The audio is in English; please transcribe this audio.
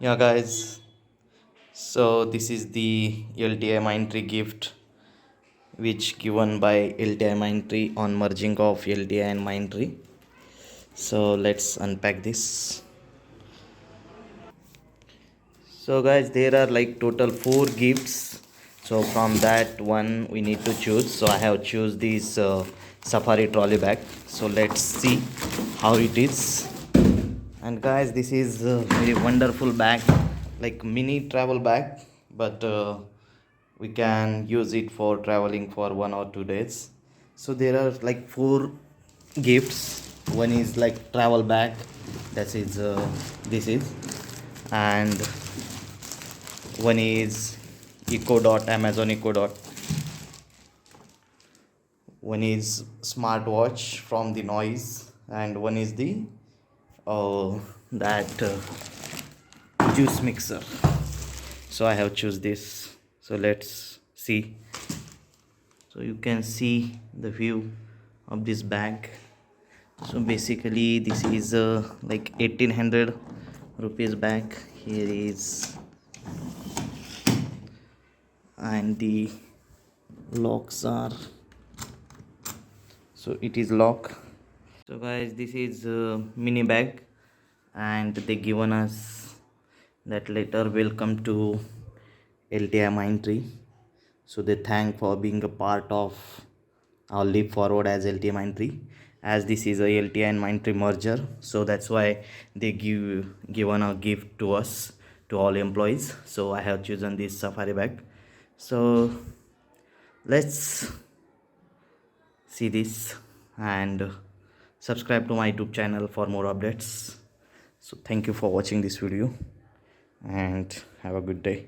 Yeah, guys. So this is the LTIMindtree gift, which given by LTIMindtree on merging of LTI and Mindtree. So let's unpack this. So guys, there are like total four gifts. So from that one we need to choose. So I have choose this Safari trolley bag. So let's see how it is. And guys, this is a very wonderful bag, like mini travel bag, but we can use it for traveling for 1 or 2 days. So there are like four gifts. One is like travel bag, that is this is, and one is eco dot, Amazon eco dot. One is smartwatch from the noise, and one is the that juice mixer. So I have choose this. So let's see. So you can see the view of this bag. So basically this is like 1800 rupees bag. Here is, and the locks are, so it is lock. So guys, this is a mini bag, and they given us that letter welcome to LTIMindtree. So they thank for being a part of our leap forward as LTIMindtree, as this is a LTI and Mindtree merger. So that's why they given a gift to us, to all employees. So I have chosen this safari bag. So let's see this, and subscribe to my YouTube channel for more updates. So thank you for watching this video, and have a good day.